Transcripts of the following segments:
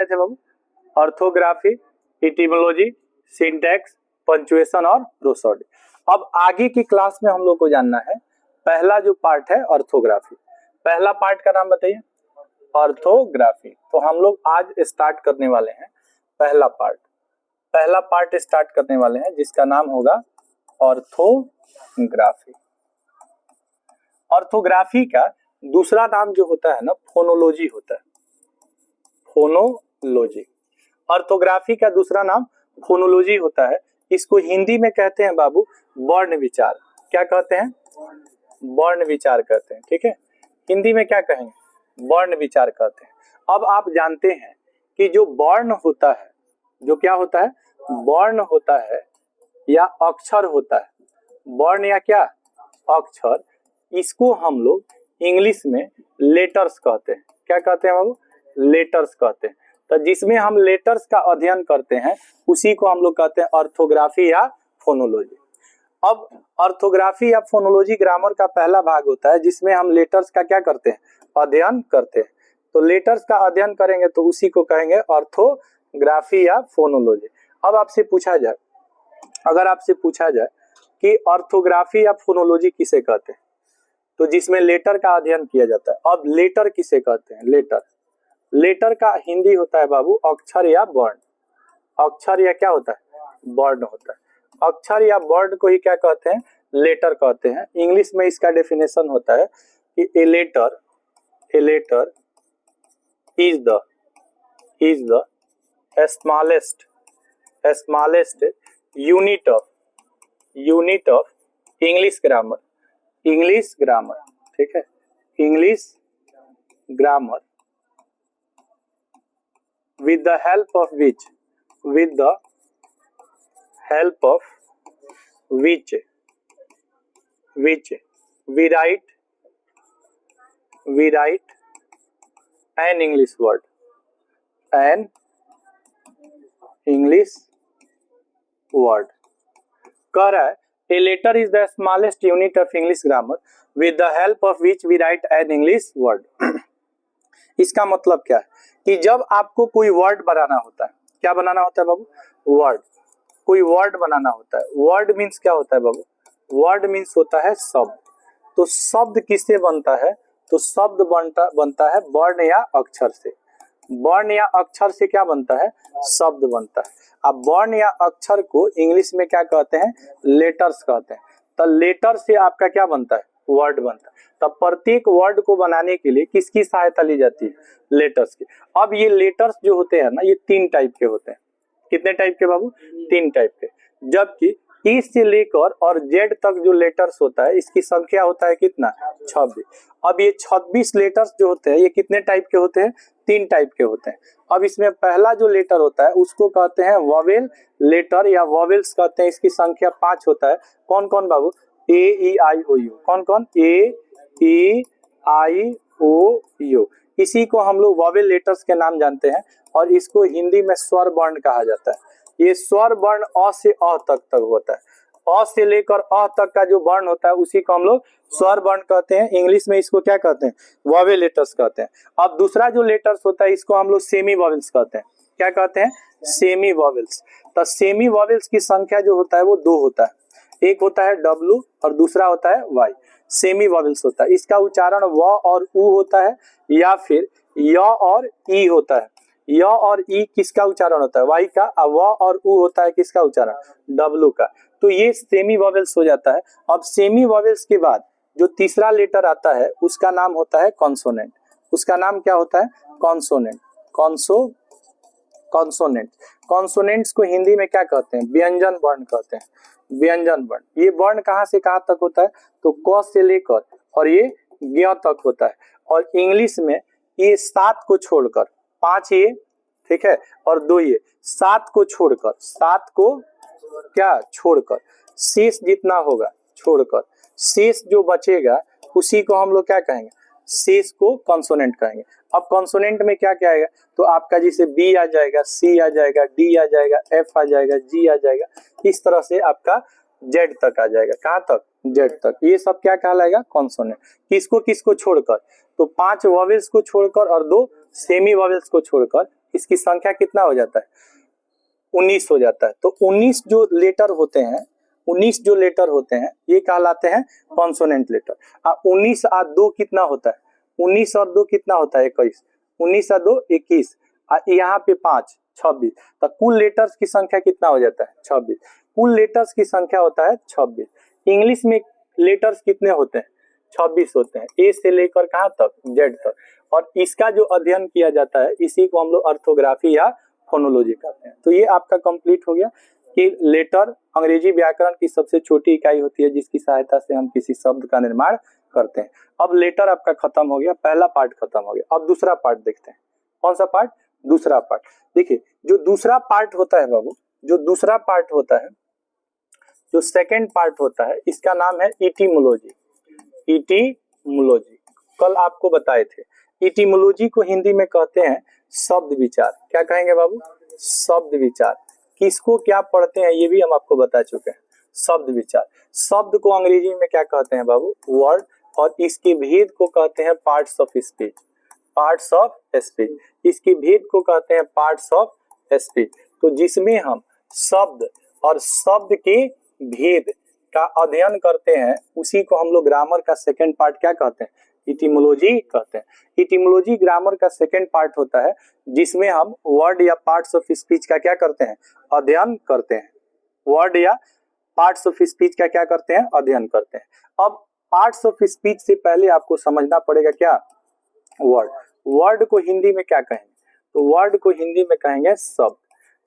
पढ़े थे बाबू? Orthography, etymology, syntax, punctuation और प्रोसोडी। अब आगे की क्लास में हम लोग को जानना है पहला जो पार्ट है ऑर्थोग्राफी। पहला पार्ट का नाम बताइए, ऑर्थोग्राफी। तो हम लोग आज स्टार्ट करने वाले हैं पहला पार्ट स्टार्ट करने वाले हैं जिसका नाम होगा ऑर्थोग्राफी। ऑर्थोग्राफी का दूसरा नाम जो होता है ना फोनोलॉजी होता है, फोनोलॉजी। ऑर्थोग्राफी का दूसरा नाम फोनोलॉजी होता है। इसको हिंदी में कहते हैं बाबू वर्ण विचार। क्या कहते हैं? वर्ण विचार कहते हैं। ठीक है, हिंदी में क्या कहेंगे? वर्ण विचार कहते हैं। अब आप जानते हैं कि जो वर्ण होता है, जो क्या होता है? वर्ण होता है या अक्षर होता है। वर्ण या क्या? अक्षर। इसको हम लोग इंग्लिश में लेटर्स कहते हैं। क्या कहते हैं बाबू? लेटर्स कहते हैं। तो जिसमें हम लेटर्स का अध्ययन करते हैं उसी को हम लोग कहते हैं ऑर्थोग्राफी या फोनोलॉजी। अब ऑर्थोग्राफी या फोनोलॉजी ग्रामर का पहला भाग होता है जिसमें हम लेटर्स का क्या करते हैं? अध्ययन करते हैं। तो लेटर्स का अध्ययन करेंगे तो उसी को कहेंगे ऑर्थोग्राफी या फोनोलॉजी। अब आपसे पूछा जाए, अगर आपसे पूछा जाए कि ऑर्थोग्राफी या फोनोलॉजी किसे कहते हैं, तो जिसमें लेटर का अध्ययन किया जाता है। अब लेटर किसे कहते हैं? लेटर का हिंदी होता है बाबू अक्षर या वर्ण। अक्षर या क्या होता है? वर्ण होता है। अक्षर या वर्ण को ही क्या कहते हैं? लेटर कहते हैं। इंग्लिश में इसका डेफिनेशन होता है कि a letter is the smallest unit of English grammar. ठीक है, English grammar with the help of which we write an English word, कह रहा है a letter is the smallest unit of English grammar with the help of which we write an English word। इसका मतलब क्या है कि जब आपको कोई वर्ड बनाना होता है, क्या बनाना होता है बाबू? वर्ड। कोई वर्ड बनाना होता है। वर्ड मीन्स क्या होता है बाबू? वर्ड मीन्स होता है शब्द। तो शब्द किससे बनता है? तो शब्द बनता है वर्ण या अक्षर से। वर्ण या अक्षर से क्या बनता है? शब्द बनता है। अब वर्ण या अक्षर को इंग्लिश में क्या कहते हैं? लेटर्स कहते हैं। तो लेटर से आपका क्या बनता है? वर्ड बनता है। तब प्रत्येक वर्ड को बनाने के लिए किसकी सहायता ली जाती है? लेटर्स की। अब ये लेटर्स जो होते हैं ना, ये 3 टाइप के होते हैं। कितने टाइप के बाबू? 3 टाइप के। जबकि ई से लेकर और जेड तक जो लेटर्स होता है इसकी संख्या होता है कितना? 26। अब ये 26 लेटर्स जो होते हैं ये कितने टाइप के होते हैं? 3 टाइप के होते हैं। अब इसमें पहला जो लेटर होता है उसको कहते हैं वोवेल लेटर या वोवेल्स कहते हैं। इसकी संख्या 5 होता है। कौन कौन बाबू? ए ई आई ओ यू। कौन कौन? ए ई आई ओ यू। इसी को हम लोग वोवेल लेटर्स के नाम जानते हैं और इसको हिंदी में स्वर वर्ण कहा जाता है। ये स्वर वर्ण अ से अ तक होता है। अ से लेकर अ तक का जो वर्ण होता है उसी को हम लोग स्वर वर्ण कहते हैं। इंग्लिश में इसको क्या कहते हैं? वोवेल लेटर्स कहते हैं। अब दूसरा जो लेटर्स होता है इसको हम लोग सेमी वोवेल्स कहते हैं। क्या कहते हैं? Semi vowels. तो सेमी वोवेल्स की संख्या जो होता है वो 2 होता है। एक होता है W और दूसरा होता है Y। सेमी वोवेल्स होता है। इसका उच्चारण व और उ होता है या फिर य और ई होता है। य और ई किसका उच्चारण होता है? Y का। और व और उ होता है किसका उच्चारण? W का। तो ये सेमी वोवेल्स हो जाता है। अब सेमी वोवेल्स के बाद जो तीसरा लेटर आता है उसका नाम होता है कॉन्सोनेंट। उसका नाम क्या होता है? कॉन्सोनेंट। कॉन्सोनेंट्स को हिंदी में क्या कहते हैं? व्यंजन वर्ण कहते हैं। व्यंजन वर्ण। ये वर्ण कहाँ से कहाँ तक होता है? तो क से लेकर और ये ज्ञ तक होता है। और इंग्लिश में ये 7 को छोड़कर 5 ये, ठीक है, और 2 ये, 7 को छोड़कर शेष जितना होगा छोड़कर शेष जो बचेगा उसी को हम लोग क्या कहेंगे? शेष को कॉन्सोनेंट कहेंगे। अब कॉन्सोनेंट में क्या क्या आएगा? तो आपका जैसे बी आ जाएगा, सी आ जाएगा, डी आ जाएगा, एफ आ जाएगा, जी आ जाएगा, इस तरह से आपका जेड तक आ जाएगा। कहाँ तक? जेड तक। ये सब क्या कहलाएगा? कॉन्सोनेंट। किसको किसको छोड़कर? तो 5 वोवेल्स को छोड़कर और 2 सेमी वोवेल्स को छोड़कर इसकी संख्या कितना हो जाता है, 19 हो जाता है। तो 19 जो लेटर होते हैं, 19 जो लेटर होते हैं ये कहलाते हैं कॉन्सोनेंट लेटर। 19 और 2 कितना होता है, 19 और 2 कितना होता है, 21। 19 और 2 21, यहाँ पे 5 26। तो कुल लेटर्स की संख्या कितना हो जाता है, 26। कुल लेटर्स की संख्या होता है 26। इंग्लिश में लेटर्स कितने होते हैं, 26 होते हैं, ए से लेकर कहाँ तक, जेड तक। और इसका जो अध्ययन किया जाता है इसी को हम लोग ऑर्थोग्राफी या फोनोलॉजी कहते हैं। तो ये आपका कंप्लीट हो गया कि लेटर अंग्रेजी व्याकरण की सबसे छोटी इकाई होती है जिसकी सहायता से हम किसी शब्द का निर्माण करते हैं। अब लेटर आपका खत्म हो गया, पहला पार्ट खत्म हो गया। अब दूसरा पार्ट देखते हैं। कौन सा पार्ट, दूसरा पार्ट। देखिए जो दूसरा पार्ट होता है बाबू, जो दूसरा पार्ट होता है, जो सेकंड पार्ट होता है, इसका नाम है इटिमोलॉजी। इटिमोलॉजी कल आपको बताए थे। इटिमोलॉजी को हिंदी में कहते हैं शब्द विचार। क्या कहेंगे बाबू, शब्द विचार। किसको क्या पढ़ते हैं ये भी हम आपको बता चुके हैं, शब्द विचार। शब्द को अंग्रेजी में क्या कहते हैं बाबू, वर्ड, और इसके भेद को कहते हैं parts of speech. Parts of speech, इसके भेद को कहते हैं पार्ट्स ऑफ स्पीच। तो जिसमें हम शब्द और शब्द के भेद का अध्ययन करते हैं उसी को हम लोग ग्रामर का सेकंड पार्ट क्या कहते हैं, इटिमोलॉजी कहते हैं। इटिमोलॉजी ग्रामर का सेकंड पार्ट होता है जिसमें हम वर्ड या पार्ट्स ऑफ स्पीच का क्या करते हैं, अध्ययन करते हैं। वर्ड या पार्ट्स ऑफ स्पीच का क्या करते हैं, अध्ययन करते हैं। अब पार्ट्स ऑफ स्पीच से पहले आपको समझना पड़ेगा क्या, वर्ड। वर्ड को हिंदी में क्या कहेंगे, तो वर्ड को हिंदी में कहेंगे शब्द।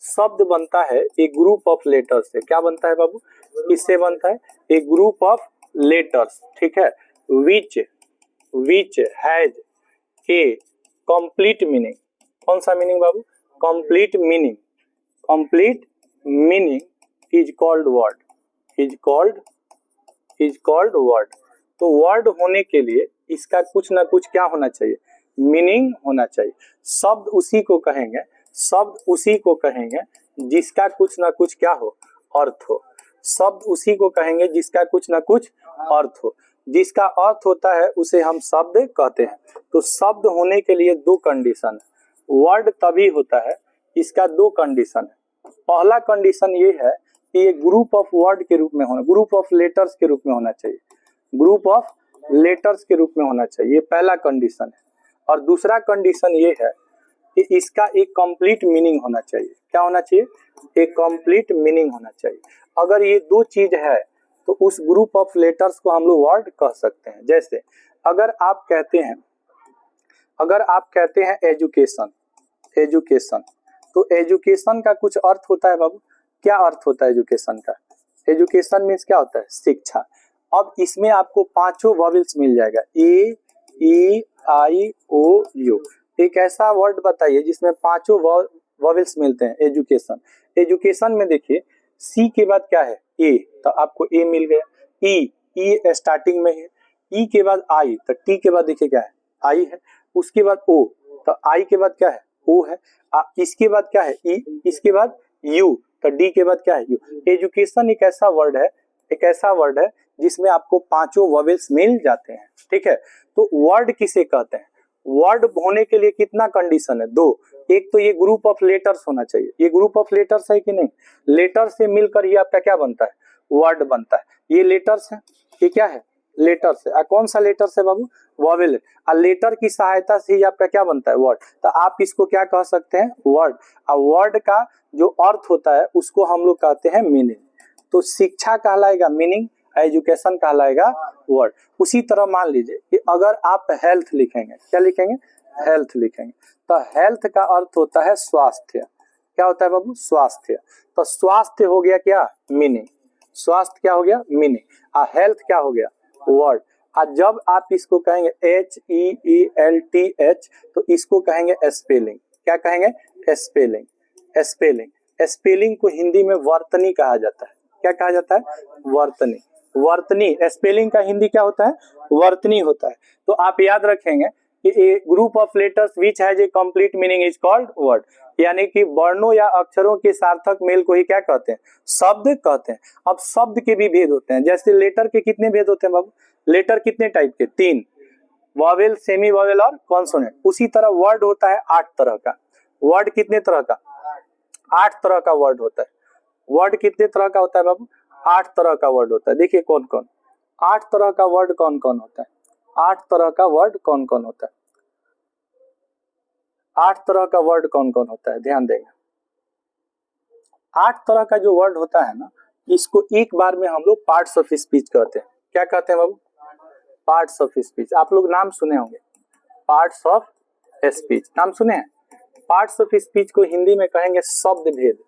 शब्द बनता है एक ग्रुप ऑफ लेटर्स से। क्या बनता है बाबू, किससे बनता है, एक ग्रुप ऑफ लेटर्स, ठीक है, विच हैज ए कंप्लीट मीनिंग। कौन सा meaning Babu, complete meaning. Complete meaning is called word, is called word. तो वर्ड होने के लिए इसका कुछ ना कुछ क्या होना चाहिए, मीनिंग होना चाहिए। शब्द उसी को कहेंगे, शब्द उसी को कहेंगे जिसका कुछ ना कुछ क्या हो, अर्थ हो। शब्द उसी को कहेंगे जिसका कुछ ना कुछ अर्थ हो। जिसका अर्थ होता है उसे हम शब्द कहते हैं। तो शब्द होने के लिए दो कंडीशन है। वर्ड तभी होता है, इसका दो कंडीशन है। पहला कंडीशन ये है कि ये ग्रुप ऑफ वर्ड के रूप में होना, ग्रुप ऑफ लेटर्स के रूप में होना चाहिए, ग्रुप ऑफ लेटर्स के रूप में होना चाहिए, ये पहला कंडीशन है। और दूसरा कंडीशन ये है कि इसका एक कंप्लीट मीनिंग होना चाहिए। क्या होना चाहिए, एक कंप्लीट मीनिंग होना चाहिए। अगर ये दो चीज है तो उस ग्रुप ऑफ लेटर्स को हम लोग वर्ड कह सकते हैं। जैसे अगर आप कहते हैं एजुकेशन, एजुकेशन, तो एजुकेशन का कुछ अर्थ होता है बाबू। क्या अर्थ होता है एजुकेशन का, एजुकेशन मीन्स क्या होता है, शिक्षा। अब इसमें आपको पांचों वॉवेल्स मिल जाएगा, ए ई आई ओ यू। एक ऐसा वर्ड बताइए जिसमें पांचों वॉवेल्स मिलते हैं, एजुकेशन। एजुकेशन में देखिए सी के बाद क्या है, ए, तो आपको ए मिल गया। ई स्टार्टिंग में है, ई के बाद आई, तो टी के बाद देखिए क्या है, आई है। उसके बाद ओ, तो आई के बाद क्या है, ओ है। इसके बाद क्या है, ई, इसके बाद यू, तो डी के बाद क्या है, यू। एजुकेशन एक ऐसा वर्ड है, एक ऐसा वर्ड है जिसमें आपको पांचों वॉवेल्स मिल जाते हैं, ठीक है। तो वर्ड किसे कहते हैं, वर्ड होने के लिए कितना कंडीशन है, दो। एक तो ये ग्रुप ऑफ लेटर्स होना चाहिए, ये ग्रुप ऑफ लेटर्स है कि नहीं, लेटर से मिलकर ही आपका क्या बनता है, वर्ड बनता है। ये लेटर्स है, ये क्या है, लेटर्स है। कौन सा लेटर्स है बाबू, वॉवेल। लेटर की सहायता से ही आपका क्या बनता है, वर्ड। तो आप इसको क्या कह सकते हैं, वर्ड। वर्ड का जो अर्थ होता है उसको हम लोग कहते हैं मीनिंग। तो शिक्षा कहलाएगा मीनिंग, एजुकेशन कहलाएगा वर्ड। उसी तरह मान लीजिए कि अगर आप हेल्थ लिखेंगे, क्या लिखेंगे, हेल्थ लिखेंगे, तो हेल्थ का अर्थ होता है स्वास्थ्य। क्या होता है बाबू, स्वास्थ्य। तो स्वास्थ्य हो गया क्या, मीनिंग। स्वास्थ्य क्या हो गया, मीनिंग। हेल्थ क्या हो गया, वर्ड। जब आप इसको कहेंगे HEELTH, तो इसको कहेंगे स्पेलिंग। क्या कहेंगे, स्पेलिंग। स्पेलिंग, स्पेलिंग को हिंदी में वर्तनी कहा जाता है। क्या कहा जाता है, वर्तनी। वर्तनी, स्पेलिंग का हिंदी क्या होता है, वर्तनी होता है। तो आप याद रखेंगे कि a group of letters which has a complete meaning is called word. यानी कि वर्णों या अक्षरों के सार्थक मेल को ही क्या कहते हैं, शब्द कहते हैं। अब शब्द के भी भेद होते हैं। जैसे लेटर के कितने भेद होते हैं बाबू, लेटर कितने टाइप के, 3, वॉवेल, सेमी वॉवेल और कॉन्सोनेंट। उसी तरह वर्ड होता है 8 तरह का। वर्ड कितने तरह का? 8 तरह का वर्ड होता है। वर्ड कितने तरह का होता है बाबू? 8 तरह का वर्ड होता है। देखिए कौन कौन 8 तरह का वर्ड कौन कौन होता है? 8 तरह का वर्ड कौन कौन होता है? 8 तरह का वर्ड कौन कौन होता है? ध्यान देंगे। 8 तरह का जो वर्ड होता है ना, इसको एक बार में हम लोग पार्ट्स ऑफ स्पीच कहते हैं। क्या कहते हैं बाबू? Parts of speech. आप लोग नाम सुने होंगे, पार्ट्स ऑफ स्पीच नाम सुने हैं। पार्ट्स ऑफ स्पीच को हिंदी में कहेंगे शब्द भेद।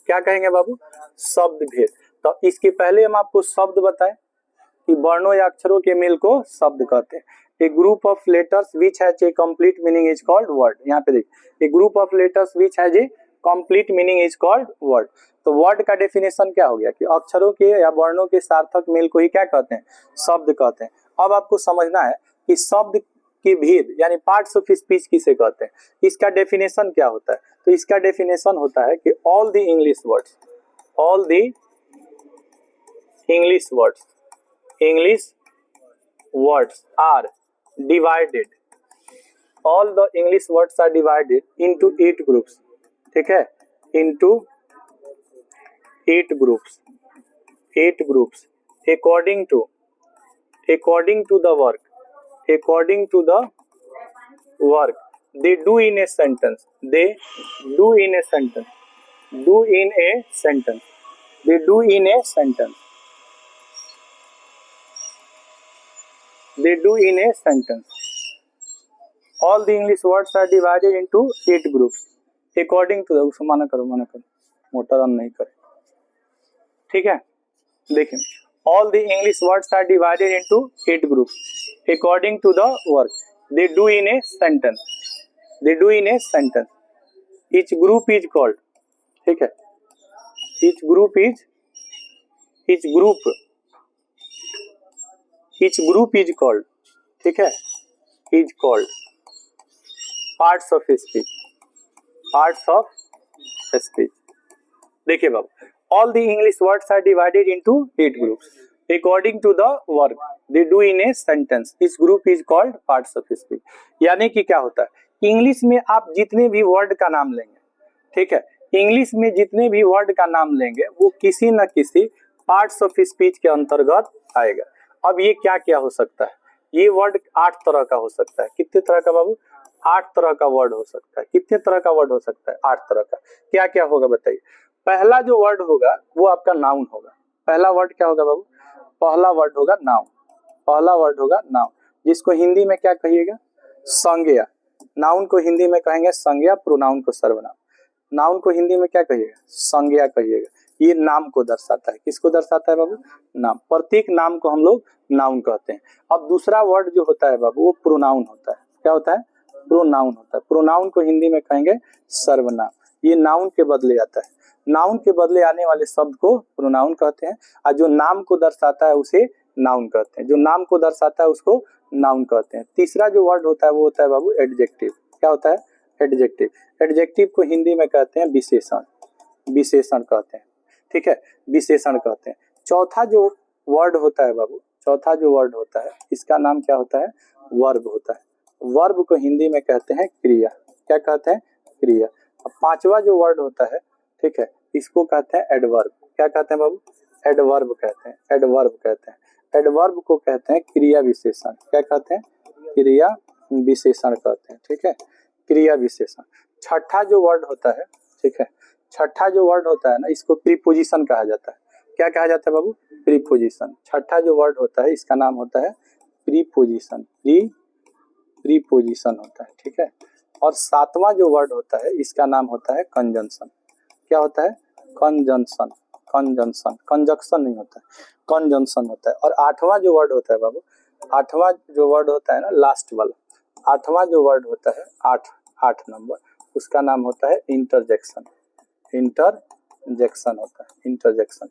क्या कहेंगे बाबू? शब्द भेद। तो इसके पहले हम आपको शब्द बताएं कि वर्णों या अक्षरों के मेल को शब्द कहते हैं। A group of letters which has a complete meaning is called word. यहाँ पे देखिए, a group of letters which has a complete meaning is called word. तो वर्ड का डेफिनेशन क्या हो गया कि अक्षरों के या वर्णों के सार्थक मेल को ही क्या कहते हैं? शब्द कहते हैं। अब आपको समझना है कि शब्द के भेद यानी पार्ट्स ऑफ स्पीच किसे कहते हैं। इसका डेफिनेशन क्या होता है? तो इसका डेफिनेशन होता है कि all the English words, all the English words, English words are divided, all the English words are divided into 8 groups, ठीक है, into 8 groups, 8 groups according to the work, according to the work they do in a sentence, they do in a sentence, do in a sentence, they do in a sentence, they do in a sentence. All the English words are divided into 8 groups according to the, उसको मना करो motor on नहीं करे, ठीक है। देखिए, all the English words are divided into 8 groups according to the work they do in a sentence, they do in a sentence. Each group is called, ठीक है, each group is called, ठीक है, is called parts of speech, parts of speech. देखिए बाबू, all the English words are divided into 8 groups according to the work they do in a sentence, this group is called parts of speech. यानी कि क्या होता है, English में आप जितने भी वर्ड का नाम लेंगे, ठीक है, इंग्लिश में जितने भी वर्ड का नाम लेंगे वो किसी न किसी पार्ट्स ऑफ स्पीच के अंतर्गत आएगा। अब ये क्या क्या हो सकता है? ये वर्ड 8 तरह का हो सकता है। कितने तरह का बाबू? 8 तरह का वर्ड हो सकता है। कितने तरह का वर्ड हो सकता है? 8 तरह का। क्या क्या होगा बताइए। पहला जो वर्ड होगा वो आपका नाउन होगा। पहला वर्ड क्या होगा बाबू? पहला वर्ड होगा नाउन। पहला वर्ड होगा नाउन, जिसको हिंदी में क्या कहिएगा? संज्ञा। नाउन को हिंदी में कहेंगे संज्ञा, प्रोनाउन को सर्वनाम। नाउन को हिंदी में क्या कहिएगा? संज्ञा कहिएगा। ये नाम को दर्शाता है। किसको दर्शाता है बाबू? नाम। प्रत्येक नाम को हम लोग नाउन कहते हैं। अब दूसरा वर्ड जो होता है बाबू वो प्रोनाउन होता है। क्या होता है? प्रोनाउन होता है। प्रोनाउन को हिंदी में कहेंगे सर्वनाम। ये नाउन के बदले आता है। नाउन के बदले आने वाले शब्द को प्रोनाउन कहते हैं, और जो नाम को दर्शाता है उसे नाउन कहते हैं। जो नाम को दर्शाता है उसको नाउन कहते हैं। तीसरा जो वर्ड होता है वो होता है बाबू एडजेक्टिव। क्या होता है? एडजेक्टिव। एडजेक्टिव को हिंदी में कहते हैं विशेषण। विशेषण कहते हैं, ठीक है, विशेषण कहते हैं। चौथा जो वर्ड होता है बाबू, चौथा जो वर्ड होता है इसका नाम क्या होता है? वर्ब होता है। वर्ब को हिंदी में कहते हैं क्रिया। क्या कहते हैं? क्रिया। अब पांचवा जो वर्ड होता है, ठीक है, इसको कहते हैं एडवर्ब। क्या कहते हैं बाबू? एडवर्ब कहते हैं। एडवर्ब कहते हैं। एडवर्ब को कहते हैं क्रिया विशेषण। क्या कहते हैं? क्रिया विशेषण कहते हैं, ठीक है, क्रिया विशेषण। छठा जो वर्ड होता है, ठीक है, छठा जो वर्ड होता है ना, इसको प्रीपोजिशन कहा जाता है। क्या कहा जाता है बाबू? प्रीपोजिशन। छठा जो वर्ड होता है इसका नाम होता है प्रीपोजिशन। प्रीपोजिशन होता है, ठीक है। और सातवां जो वर्ड होता है इसका नाम होता है कंजंक्शन। क्या होता है? कंजंक्शन। कंजंक्शन, कंजक्शन नहीं होता है, कंजंक्शन होता है। और आठवां जो वर्ड होता है बाबू, आठवां जो वर्ड होता है ना, लास्ट वाला आठवां जो वर्ड होता है, आठ नंबर, उसका नाम होता है इंटरजेक्शन। इंटरजेक्शन होता है, इंटरजेक्शन।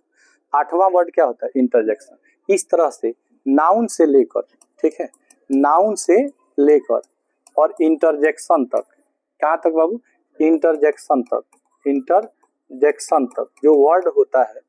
आठवां वर्ड क्या होता है? इंटरजेक्शन। इस तरह से नाउन से लेकर, ठीक है, नाउन से लेकर और इंटरजेक्शन तक, कहाँ तक बाबू? इंटरजेक्शन तक। इंटरजेक्शन तक जो वर्ड होता है,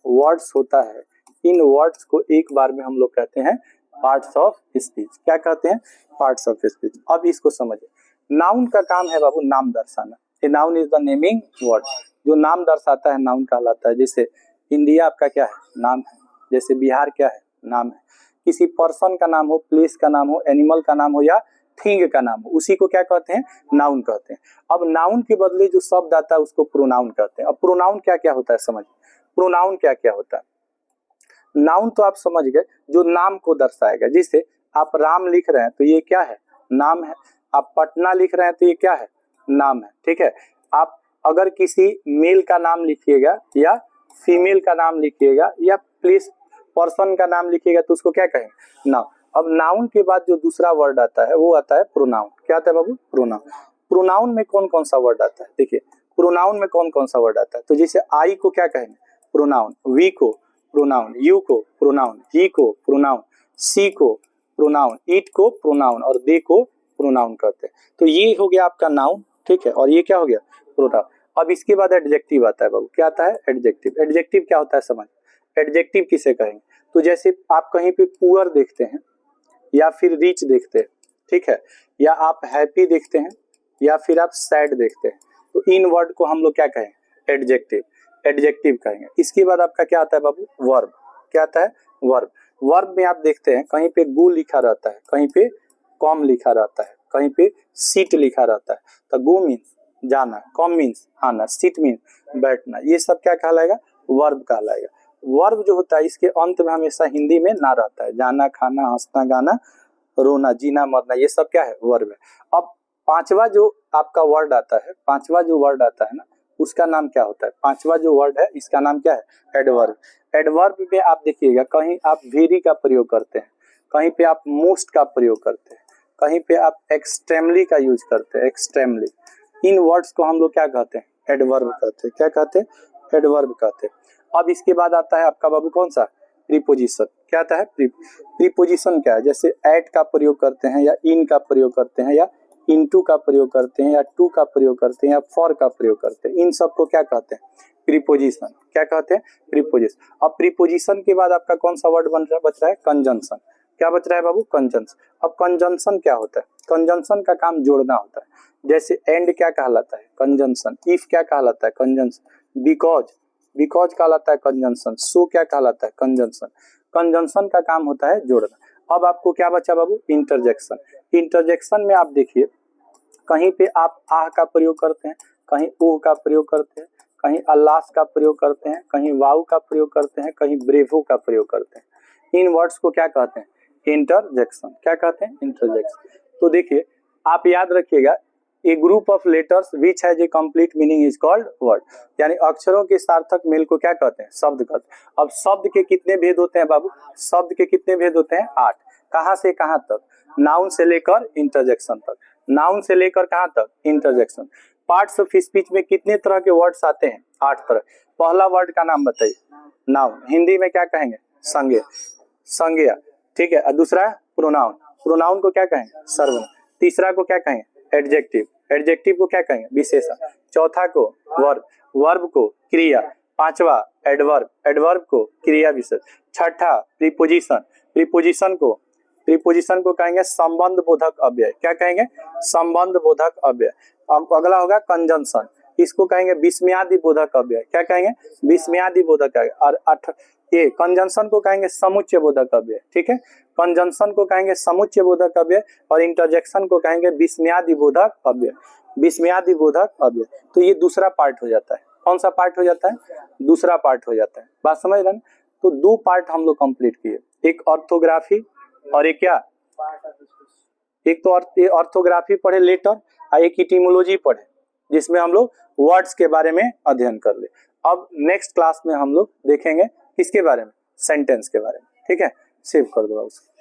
वर्ड्स होता है, इन वर्ड्स को एक बार में हम लोग कहते हैं पार्ट्स ऑफ स्पीच। क्या कहते हैं? Parts of speech. अब इसको समझिए। नाउन का काम है बाबू नाम दर्शाना। A noun is the naming word, जो नाम दर्शाता है नाउन कहलाता है। जैसे इंडिया आपका क्या है, नाम है। जैसे बिहार क्या है, नाम है। किसी पर्सन का नाम हो, प्लेस का नाम हो, एनिमल का नाम हो या थिंग का नाम हो, उसी को क्या कहते हैं, नाउन कहते हैं। अब नाउन के बदले जो शब्द आता है उसको प्रोनाउन कहते हैं। अब प्रोनाउन क्या क्या होता है समझिए, प्रोनाउन क्या क्या होता है। नाउन तो आप समझ गए, जो नाम को दर्शाएगा। जैसे आप राम लिख रहे हैं तो ये क्या है, नाम है। आप पटना लिख रहे हैं तो ये क्या है, नाम है। ठीक है, आप अगर किसी मेल का नाम लिखिएगा या फीमेल का नाम लिखिएगा या प्लेस पर्सन का नाम लिखिएगा तो उसको क्या कहेंगे, नाउन। अब नाउन के बाद जो दूसरा वर्ड आता है वो आता है प्रोनाउन। क्या आता है बाबू, प्रोनाउन। प्रोनाउन में कौन कौन सा वर्ड आता है, देखिए प्रोनाउन में कौन कौन सा वर्ड आता है। तो जैसे आई को क्या कहेंगे, प्रोनाउन। वी को प्रोनाउन, यू को प्रोनाउन, ही को प्रोनाउन, सी को प्रोनाउन, इट को प्रोनाउन और दे को प्रोनाउन कहते हैं। तो ये हो गया आपका नाउन, ठीक है, और ये क्या हो गया, प्रोनाउन। अब इसके बाद एडजेक्टिव आता है बाबू। क्या आता है, एडजेक्टिव। एडजेक्टिव क्या होता है समझ, एडजेक्टिव किसे कहेंगे। तो जैसे आप कहीं पे पुअर देखते हैं या फिर रिच देखते हैं, ठीक है, या आप हैप्पी देखते हैं या फिर आप सैड देखते हैं, तो इन वर्ड को हम लोग क्या कहेंगे, एडजेक्टिव, एडजेक्टिव कहेंगे। इसके बाद आपका क्या आता है बाबू, वर्ब। क्या आता है, वर्ब। वर्ब में आप देखते हैं कहीं पे गो लिखा रहता है, कहीं पे कॉम लिखा रहता है, कहीं पे सीट लिखा रहता है। तो गो मीन्स जाना, कॉम मीन्स आना, सीट मीन्स बैठना, ये सब क्या कहलाएगा, वर्ब कहलाएगा। वर्ब जो होता है इसके अंत में हमेशा हिंदी में ना रहता है। जाना, खाना, हंसना, गाना, रोना, जीना, मरना, ये सब क्या है, वर्ब है। अब पांचवा जो आपका वर्ड आता है, पांचवा जो वर्ड आता है ना, उसका नाम क्या होता है, पांचवा जो वर्ड है इसका नाम क्या है, एडवर्ब। एडवर्ब में आप देखिएगा कहीं आप वेरी का प्रयोग करते हैं, कहीं पे आप मोस्ट का प्रयोग करते हैं, कहीं पे आप एक्सट्रीमली का यूज करते हैं, एक्सट्रीमली। इन वर्ड्स को हम लोग क्या कहते हैं, एडवर्ब कहते हैं। क्या कहते हैं, एडवर्ब कहते हैं। अब इसके बाद आता है आपका बाबू कौन सा, प्रीपोजिशन। क्या आता है, प्रीपोजिशन क्या है, जैसे एट का प्रयोग करते हैं या इन का प्रयोग करते हैं या इनटू का प्रयोग करते हैं या टू का प्रयोग करते हैं या फॉर का प्रयोग करते हैं, इन सबको क्या कहते हैं, प्रीपोजिशन। क्या कहते हैं, प्रीपोजिशन। अब प्रीपोजिशन के बाद आपका कौन सा वर्ड बच रहा है, कंजंक्शन। क्या बच रहा है बाबू, कंजंक्शन। अब कंजंक्शन क्या होता है, कंजंक्शन का काम जोड़ना होता है। जैसे एंड क्या कहलाता है, कंजंक्शन। इफ क्या कहलाता है, कंजंक्शन। बिकॉज, बिकॉज कहलाता है कंजंक्शन। सो क्या कहलाता है, कंजंक्शन। कंजंक्शन का काम होता है जोड़ना। अब आपको क्या बचा बाबू, इंटरजेक्शन। इंटरजेक्शन में आप देखिए कहीं पे आप आह का प्रयोग करते हैं, कहीं ओह का प्रयोग करते हैं, कहीं अल्लाह का प्रयोग करते हैं, कहीं वाउ का प्रयोग करते हैं, कहीं ब्रेवो का प्रयोग करते हैं। इन वर्ड्स को क्या कहते हैं, इंटरजेक्शन। क्या कहते हैं, इंटरजेक्शन। तो देखिए आप याद रखिएगा, a group of letters which has a complete meaning is called word. यानी अक्षरों के सार्थक मेल को क्या कहते हैं, शब्द कहते हैं। अब शब्द के कितने भेद होते हैं बाबू, शब्द के कितने भेद होते हैं, 8। कहां से कहां तक, नाउन से लेकर इंटरजेक्शन तक। नाउन से लेकर कहां तक, इंटरजेक्शन। पार्ट्स ऑफ स्पीच में कितने तरह के वर्ड्स आते हैं, 8 तरह। पहला वर्ड का नाम बताइए, नाउन। हिंदी में क्या कहेंगे, संज्ञा, संज्ञा, ठीक है। और दूसरा प्रोनाउन, प्रोनाउन को क्या कहेंगे, सर्वनाम। तीसरा को क्या कहेंगे, एडजेक्टिव, एडजेक्टिव को क्या कहेंगे, विशेषण। चौथा को वर्ब, वर्ब को क्रिया। पांचवा एडवर्ब, एडवर्ब को क्रिया विशेष। छठा प्रीपोजिशन, प्रीपोजिशन को कहेंगे संबंध बोधक अव्यय। क्या कहेंगे, संबंध बोधक अव्यय। अब अगला होगा कंजंक्शन, इसको कहेंगे विस्मयादि बोधक अव्यय। क्या कहेंगे, विस्मयादि बोधक अव्यय। और ये कंजंक्शन को कहेंगे समुच्चय बोधक अव्यय। ठीक है, कंजंक्शन को कहेंगे समुच्चय बोधक अव्यय और इंटरजेक्शन को कहेंगे विस्मयादि बोधक अव्यय, विस्मयादि बोधक अव्यय। तो ये दूसरा पार्ट हो जाता है। कौन सा पार्ट हो जाता है, दूसरा पार्ट हो जाता है। बात समझ रहे हैं। तो 2 पार्ट हम लोग कंप्लीट किए, एक ऑर्थोग्राफी और एक क्या, एक तो ऑर्थोग्राफी पढ़े लेटर और एक इटिमोलॉजी पढ़े, जिसमें हम लोग वर्ड्स के बारे में अध्ययन कर ले। अब नेक्स्ट क्लास में हम लोग देखेंगे किसके बारे में, सेंटेंस के बारे में। ठीक है, सेव कर दो उसको।